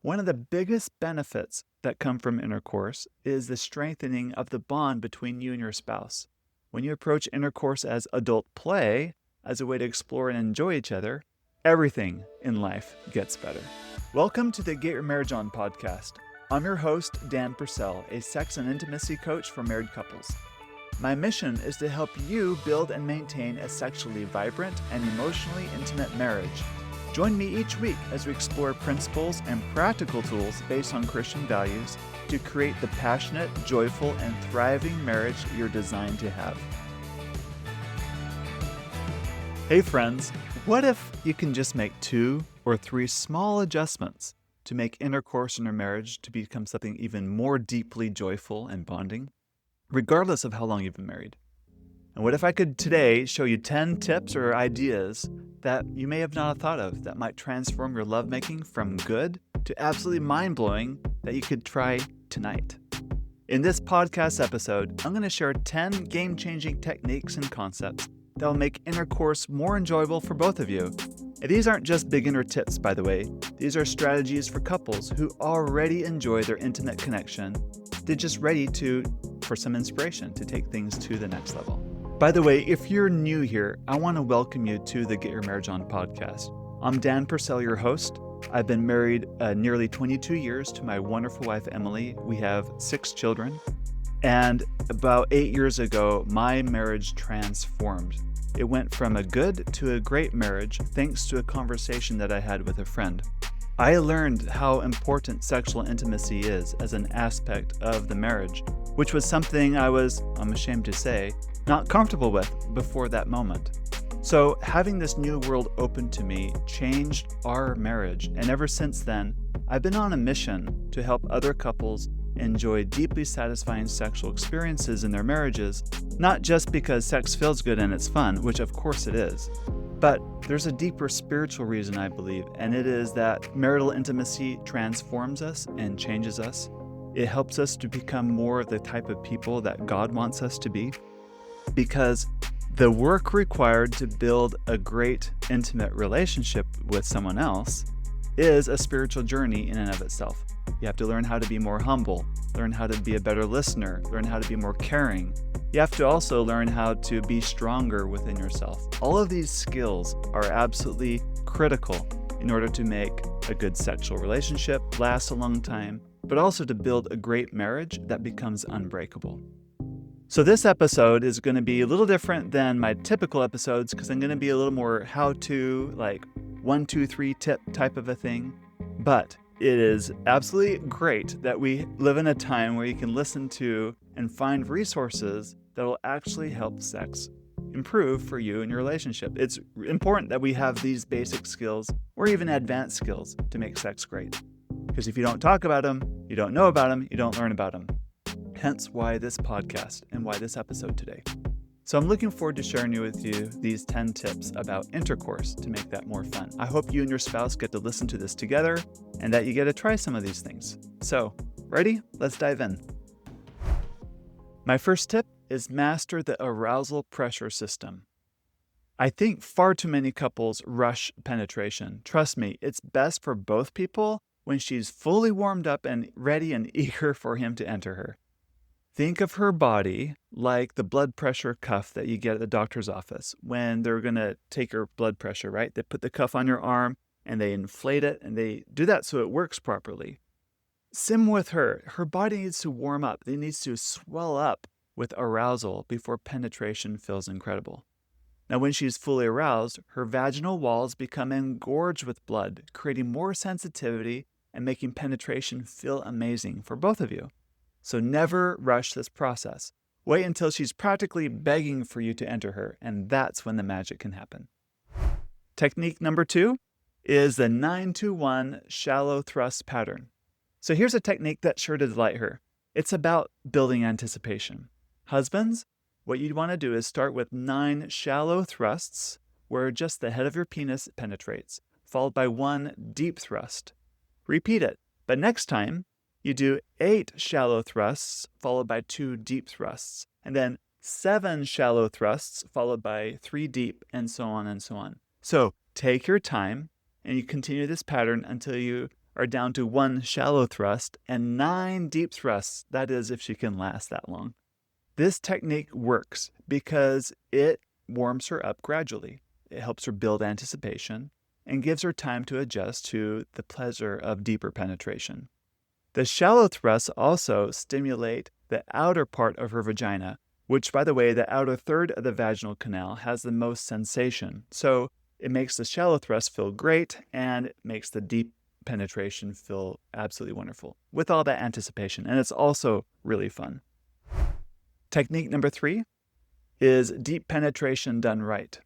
One of the biggest benefits that come from intercourse is the strengthening of the bond between you and your spouse. When you approach intercourse as adult play, as a way to explore and enjoy each other, everything in life gets better. Welcome to the Get Your Marriage On podcast. I'm your host, Dan Purcell, a sex and intimacy coach for married couples. My mission is to help you build and maintain a sexually vibrant and emotionally intimate marriage. Join me each week as we explore principles and practical tools based on Christian values to create the passionate, joyful, and thriving marriage you're designed to have. Hey friends, what if you can just make 2 or 3 small adjustments to make intercourse in your marriage to become something even more deeply joyful and bonding, regardless of how long you've been married? And what if I could today show you 10 tips or ideas that you may have not thought of that might transform your lovemaking from good to absolutely mind-blowing that you could try tonight? In this podcast episode, I'm going to share 10 game-changing techniques and concepts that will make intercourse more enjoyable for both of you. And these aren't just beginner tips, by the way. These are strategies for couples who already enjoy their intimate connection. They're just ready for some inspiration to take things to the next level. By the way, if you're new here, I want to welcome you to the Get Your Marriage On podcast. I'm Dan Purcell, your host. I've been married nearly 22 years to my wonderful wife, Emily. We have 6 children. And about 8 years ago, my marriage transformed. It went from a good to a great marriage thanks to a conversation that I had with a friend. I learned how important sexual intimacy is as an aspect of the marriage, which was something I'm ashamed to say, not comfortable with before that moment. So having this new world open to me changed our marriage, and ever since then, I've been on a mission to help other couples enjoy deeply satisfying sexual experiences in their marriages, not just because sex feels good and it's fun, which of course it is, but there's a deeper spiritual reason, I believe, and it is that marital intimacy transforms us and changes us. It helps us to become more of the type of people that God wants us to be, because the work required to build a great intimate relationship with someone else is a spiritual journey in and of itself. You have to learn how to be more humble, learn how to be a better listener, learn how to be more caring. You have to also learn how to be stronger within yourself. All of these skills are absolutely critical in order to make a good sexual relationship last a long time, but also to build a great marriage that becomes unbreakable. So this episode is going to be a little different than my typical episodes because I'm going to be a little more how-to, like 1, 2, 3 tip type of a thing. But it is absolutely great that we live in a time where you can listen to and find resources that will actually help sex improve for you and your relationship. It's important that we have these basic skills or even advanced skills to make sex great. Because if you don't talk about them, you don't know about them, you don't learn about them. Hence why this podcast and why this episode today. So I'm looking forward to sharing with you these 10 tips about intercourse to make that more fun. I hope you and your spouse get to listen to this together and that you get to try some of these things. So, ready? Let's dive in. My first tip is master the arousal pressure system. I think far too many couples rush penetration. Trust me, it's best for both people when she's fully warmed up and ready and eager for him to enter her. Think of her body like the blood pressure cuff that you get at the doctor's office when they're going to take your blood pressure, right? They put the cuff on your arm and they inflate it and they do that so it works properly. Same with her. Her body needs to warm up. It needs to swell up with arousal before penetration feels incredible. Now, when she's fully aroused, her vaginal walls become engorged with blood, creating more sensitivity and making penetration feel amazing for both of you. So never rush this process. Wait until she's practically begging for you to enter her, and that's when the magic can happen. Technique number 2 is the 9-2-1 shallow thrust pattern. So here's a technique that's sure to delight her. It's about building anticipation. Husbands, what you want to do is start with 9 shallow thrusts where just the head of your penis penetrates, followed by 1 deep thrust. Repeat it, but next time, you do 8 shallow thrusts followed by 2 deep thrusts, and then 7 shallow thrusts followed by 3 deep, and so on and so on. So take your time and you continue this pattern until you are down to 1 shallow thrust and 9 deep thrusts, that is, if she can last that long. This technique works because it warms her up gradually. It helps her build anticipation and gives her time to adjust to the pleasure of deeper penetration. The shallow thrusts also stimulate the outer part of her vagina, which, by the way, the outer third of the vaginal canal has the most sensation. So it makes the shallow thrust feel great and it makes the deep penetration feel absolutely wonderful with all that anticipation. And it's also really fun. Technique number 3 is deep penetration done right.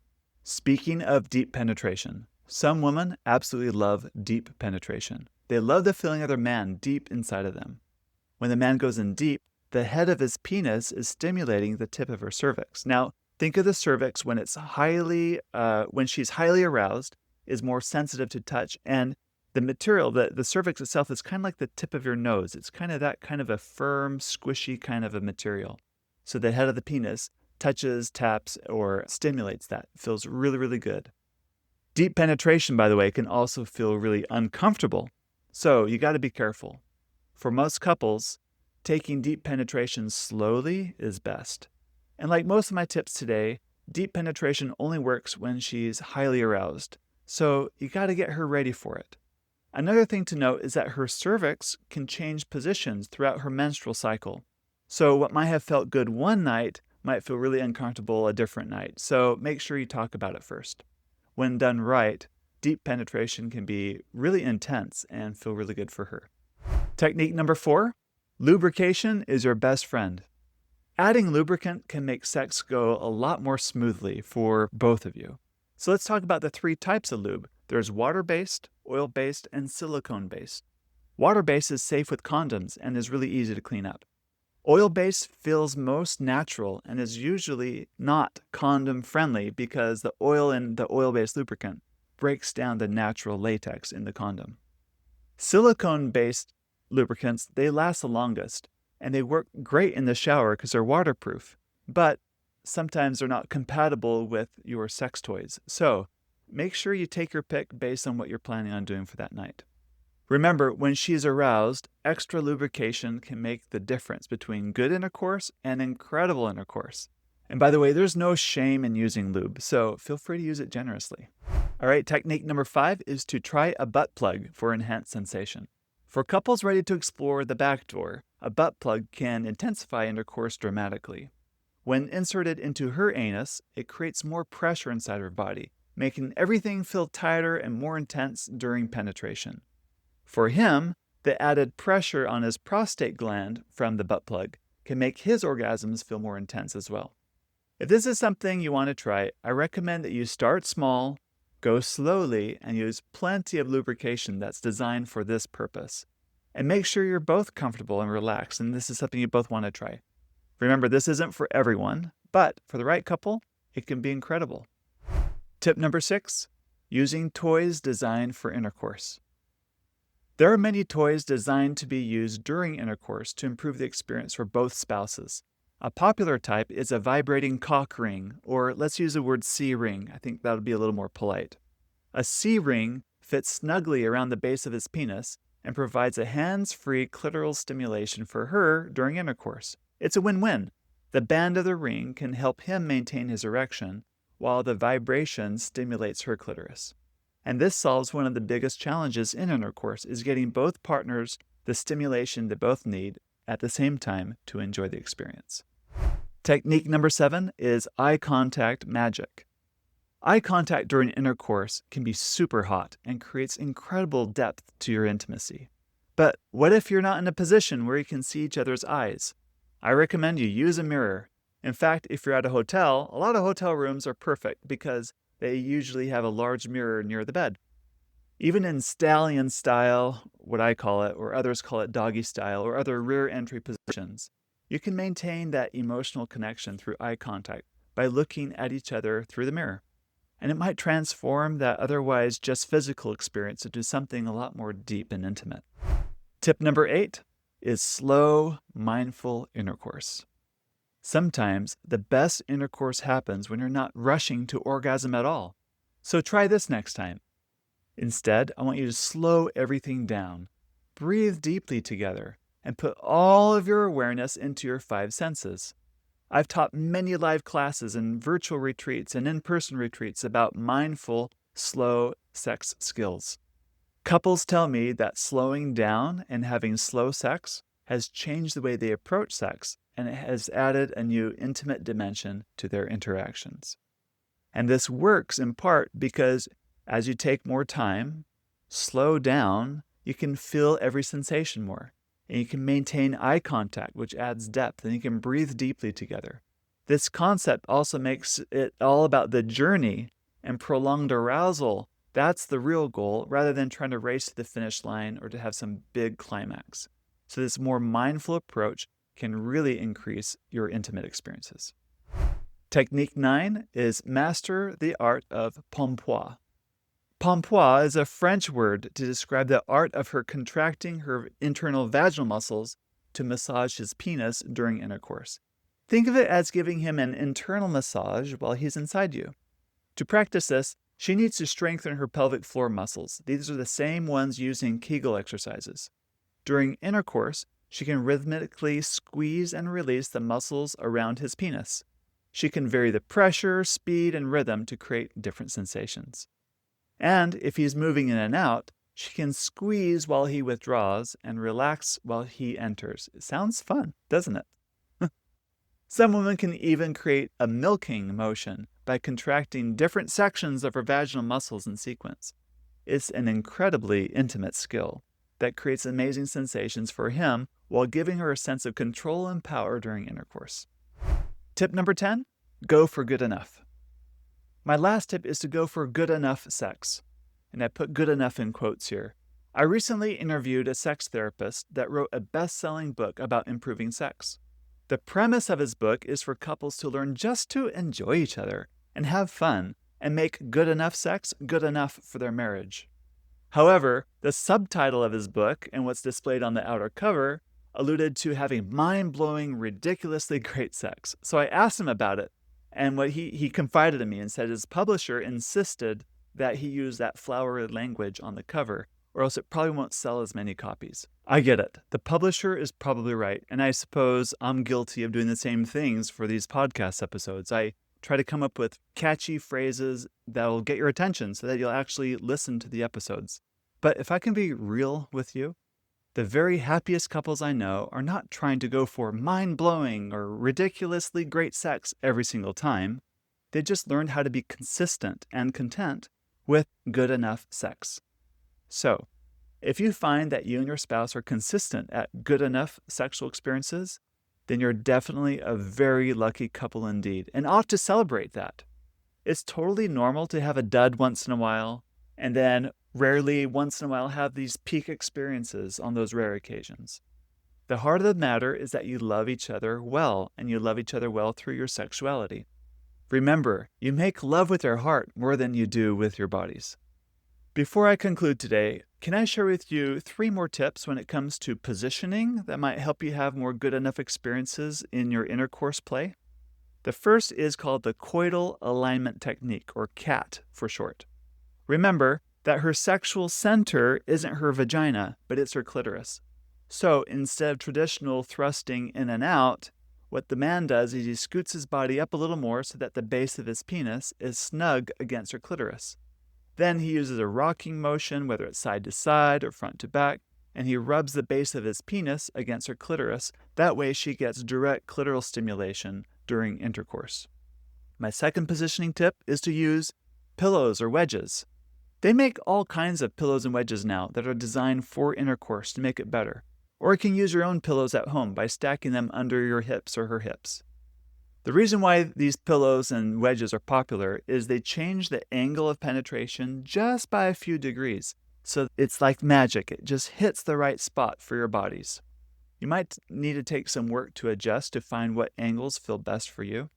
Speaking of deep penetration, some women absolutely love deep penetration. They love the feeling of their man deep inside of them. When the man goes in deep, the head of his penis is stimulating the tip of her cervix. Now, think of the cervix when she's highly aroused, is more sensitive to touch, and the material, the cervix itself, is kind of like the tip of your nose. It's kind of that kind of a firm, squishy kind of a material. So the head of the penis touches, taps, or stimulates that. It feels really, really good. Deep penetration, by the way, can also feel really uncomfortable. So you got to be careful. For most couples, taking deep penetration slowly is best. And like most of my tips today, deep penetration only works when she's highly aroused. So you got to get her ready for it. Another thing to note is that her cervix can change positions throughout her menstrual cycle. So what might have felt good one night might feel really uncomfortable a different night. So make sure you talk about it first. When done right, deep penetration can be really intense and feel really good for her. Technique number 4, lubrication is your best friend. Adding lubricant can make sex go a lot more smoothly for both of you. So let's talk about the 3 types of lube. There's water-based, oil-based, and silicone-based. Water-based is safe with condoms and is really easy to clean up. Oil-based feels most natural and is usually not condom-friendly because the oil in the oil-based lubricant breaks down the natural latex in the condom. Silicone-based lubricants, they last the longest, and they work great in the shower because they're waterproof, but sometimes they're not compatible with your sex toys. So make sure you take your pick based on what you're planning on doing for that night. Remember, when she's aroused, extra lubrication can make the difference between good intercourse and incredible intercourse. And by the way, there's no shame in using lube, so feel free to use it generously. All right, technique number 5 is to try a butt plug for enhanced sensation. For couples ready to explore the back door, a butt plug can intensify intercourse dramatically. When inserted into her anus, it creates more pressure inside her body, making everything feel tighter and more intense during penetration. For him, the added pressure on his prostate gland from the butt plug can make his orgasms feel more intense as well. If this is something you want to try, I recommend that you start small, go slowly, and use plenty of lubrication that's designed for this purpose. And make sure you're both comfortable and relaxed, and this is something you both want to try. Remember, this isn't for everyone, but for the right couple, it can be incredible. Tip number 6, using toys designed for intercourse. There are many toys designed to be used during intercourse to improve the experience for both spouses. A popular type is a vibrating cock ring, or let's use the word C-ring. I think that'll be a little more polite. A C-ring fits snugly around the base of his penis and provides a hands-free clitoral stimulation for her during intercourse. It's a win-win. The band of the ring can help him maintain his erection, while the vibration stimulates her clitoris. And this solves one of the biggest challenges in intercourse, is getting both partners the stimulation they both need at the same time to enjoy the experience. Technique number 7 is eye contact magic. Eye contact during intercourse can be super hot and creates incredible depth to your intimacy. But what if you're not in a position where you can see each other's eyes? I recommend you use a mirror. In fact, if you're at a hotel, a lot of hotel rooms are perfect because they usually have a large mirror near the bed. Even in stallion style, what I call it, or others call it doggy style, or other rear entry positions, you can maintain that emotional connection through eye contact by looking at each other through the mirror. And it might transform that otherwise just physical experience into something a lot more deep and intimate. Tip number 8 is slow, mindful intercourse. Sometimes the best intercourse happens when you're not rushing to orgasm at all. So try this next time. Instead, I want you to slow everything down, breathe deeply together, and put all of your awareness into your 5 senses. I've taught many live classes and virtual retreats and in-person retreats about mindful, slow sex skills. Couples tell me that slowing down and having slow sex has changed the way they approach sex, and it has added a new intimate dimension to their interactions. And this works in part because as you take more time, slow down, you can feel every sensation more. And you can maintain eye contact, which adds depth, and you can breathe deeply together. This concept also makes it all about the journey and prolonged arousal. That's the real goal, rather than trying to race to the finish line or to have some big climax. So this more mindful approach can really increase your intimate experiences. Technique 9 is master the art of pompoir. Pompoir is a French word to describe the art of her contracting her internal vaginal muscles to massage his penis during intercourse. Think of it as giving him an internal massage while he's inside you. To practice this, she needs to strengthen her pelvic floor muscles. These are the same ones used in Kegel exercises. During intercourse, she can rhythmically squeeze and release the muscles around his penis. She can vary the pressure, speed, and rhythm to create different sensations. And if he's moving in and out, she can squeeze while he withdraws and relax while he enters. It sounds fun, doesn't it? Some women can even create a milking motion by contracting different sections of her vaginal muscles in sequence. It's an incredibly intimate skill that creates amazing sensations for him while giving her a sense of control and power during intercourse. Tip number 10, go for good enough. My last tip is to go for good enough sex. And I put good enough in quotes here. I recently interviewed a sex therapist that wrote a best-selling book about improving sex. The premise of his book is for couples to learn just to enjoy each other and have fun and make good enough sex good enough for their marriage. However, the subtitle of his book and what's displayed on the outer cover alluded to having mind-blowing, ridiculously great sex. So I asked him about it. And what he confided in me and said his publisher insisted that he use that flowery language on the cover, or else it probably won't sell as many copies. I get it. The publisher is probably right, and I suppose I'm guilty of doing the same things for these podcast episodes. I try to come up with catchy phrases that will get your attention so that you'll actually listen to the episodes. But if I can be real with you, the very happiest couples I know are not trying to go for mind-blowing or ridiculously great sex every single time. They just learned how to be consistent and content with good enough sex. So, if you find that you and your spouse are consistent at good enough sexual experiences, then you're definitely a very lucky couple indeed, and ought to celebrate that. It's totally normal to have a dud once in a while, and then rarely once in a while have these peak experiences on those rare occasions. The heart of the matter is that you love each other well, and you love each other well through your sexuality. Remember, you make love with your heart more than you do with your bodies. Before I conclude today, can I share with you 3 more tips when it comes to positioning that might help you have more good enough experiences in your intercourse play? The first is called the coital alignment technique, or CAT for short. Remember that her sexual center isn't her vagina, but it's her clitoris. So instead of traditional thrusting in and out, what the man does is he scoots his body up a little more so that the base of his penis is snug against her clitoris. Then he uses a rocking motion, whether it's side to side or front to back, and he rubs the base of his penis against her clitoris. That way she gets direct clitoral stimulation during intercourse. My second positioning tip is to use pillows or wedges. They make all kinds of pillows and wedges now that are designed for intercourse to make it better. Or you can use your own pillows at home by stacking them under your hips or her hips. The reason why these pillows and wedges are popular is they change the angle of penetration just by a few degrees. So it's like magic. It just hits the right spot for your bodies. You might need to take some work to adjust to find what angles feel best for you.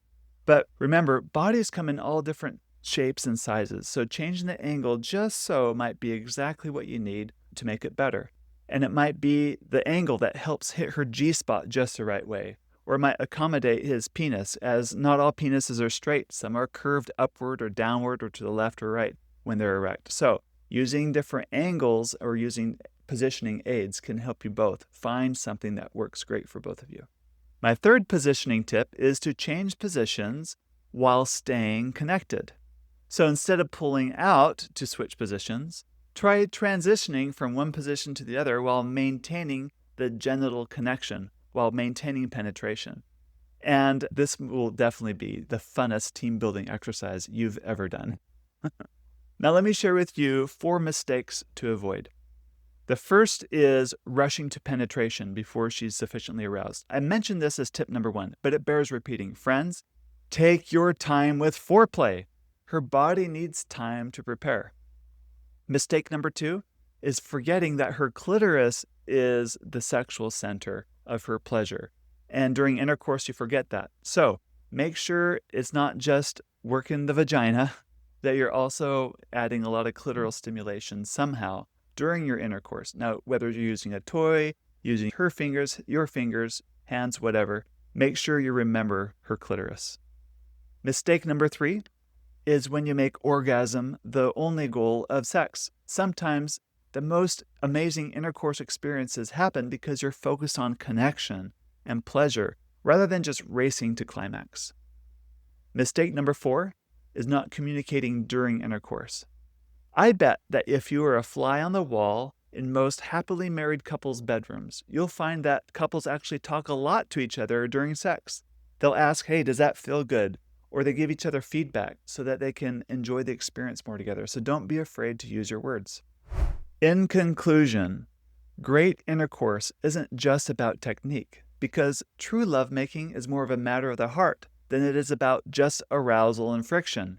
But remember, bodies come in all different shapes and sizes, so changing the angle just so might be exactly what you need to make it better. And it might be the angle that helps hit her G-spot just the right way, or it might accommodate his penis, as not all penises are straight. Some are curved upward or downward or to the left or right when they're erect. So Using different angles or using positioning aids can help you both find something that works great for both of you. My third positioning tip is to change positions while staying connected. So instead of pulling out to switch positions, try transitioning from one position to the other while maintaining the genital connection, while maintaining penetration. And this will definitely be the funnest team building exercise you've ever done. Now let me share with you 4 mistakes to avoid. The first is rushing to penetration before she's sufficiently aroused. I mentioned this as tip number 1, but it bears repeating. Friends, take your time with foreplay. Her body needs time to prepare. Mistake number 2 is forgetting that her clitoris is the sexual center of her pleasure. And during intercourse, you forget that. So make sure it's not just working the vagina, that you're also adding a lot of clitoral stimulation somehow during your intercourse. Now, whether you're using a toy, using her fingers, your fingers, hands, whatever, make sure you remember her clitoris. Mistake number 3 is when you make orgasm the only goal of sex. Sometimes the most amazing intercourse experiences happen because you're focused on connection and pleasure rather than just racing to climax. Mistake number 4 is not communicating during intercourse. I bet that if you are a fly on the wall in most happily married couples' bedrooms, you'll find that couples actually talk a lot to each other during sex. They'll ask, hey, does that feel good? Or they give each other feedback so that they can enjoy the experience more together. So don't be afraid to use your words. In conclusion, great intercourse isn't just about technique, because true lovemaking is more of a matter of the heart than it is about just arousal and friction.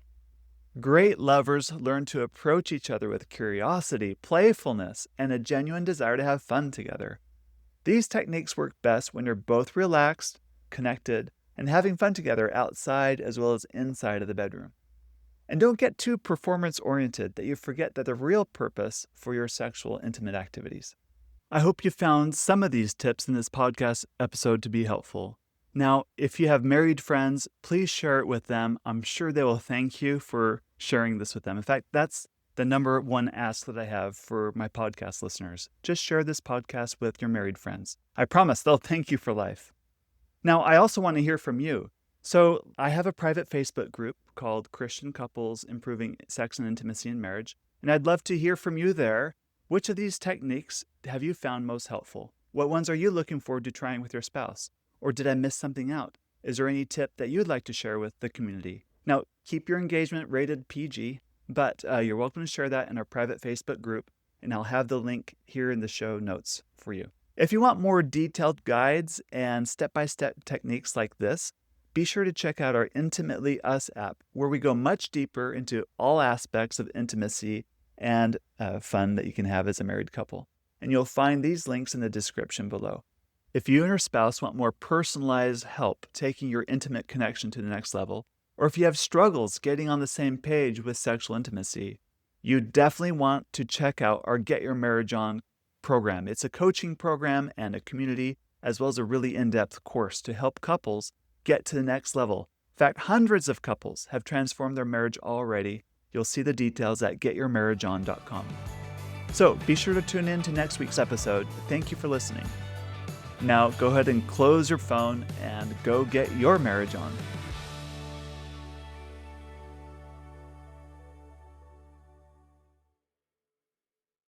Great lovers learn to approach each other with curiosity, playfulness, and a genuine desire to have fun together. These techniques work best when you're both relaxed, connected, and having fun together outside as well as inside of the bedroom. And don't get too performance-oriented that you forget that the real purpose for your sexual intimate activities. I hope you found some of these tips in this podcast episode to be helpful. Now, if you have married friends, please share it with them. I'm sure they will thank you for sharing this with them. In fact, that's the number 1 ask that I have for my podcast listeners. Just share this podcast with your married friends. I promise they'll thank you for life. Now, I also want to hear from you. So I have a private Facebook group called Christian Couples Improving Sex and Intimacy in Marriage, and I'd love to hear from you there. Which of these techniques have you found most helpful? What ones are you looking forward to trying with your spouse? Or did I miss something out? Is there any tip that you'd like to share with the community? Now, keep your engagement rated PG, but you're welcome to share that in our private Facebook group, and I'll have the link here in the show notes for you. If you want more detailed guides and step-by-step techniques like this, be sure to check out our Intimately Us app, where we go much deeper into all aspects of intimacy and fun that you can have as a married couple. And you'll find these links in the description below. If you and your spouse want more personalized help taking your intimate connection to the next level, or if you have struggles getting on the same page with sexual intimacy, you definitely want to check out our Get Your Marriage On program. It's a coaching program and a community, as well as a really in-depth course to help couples get to the next level. In fact, hundreds of couples have transformed their marriage already. You'll see the details at getyourmarriageon.com. So be sure to tune in to next week's episode. Thank you for listening. Now go ahead and close your phone and go get your marriage on.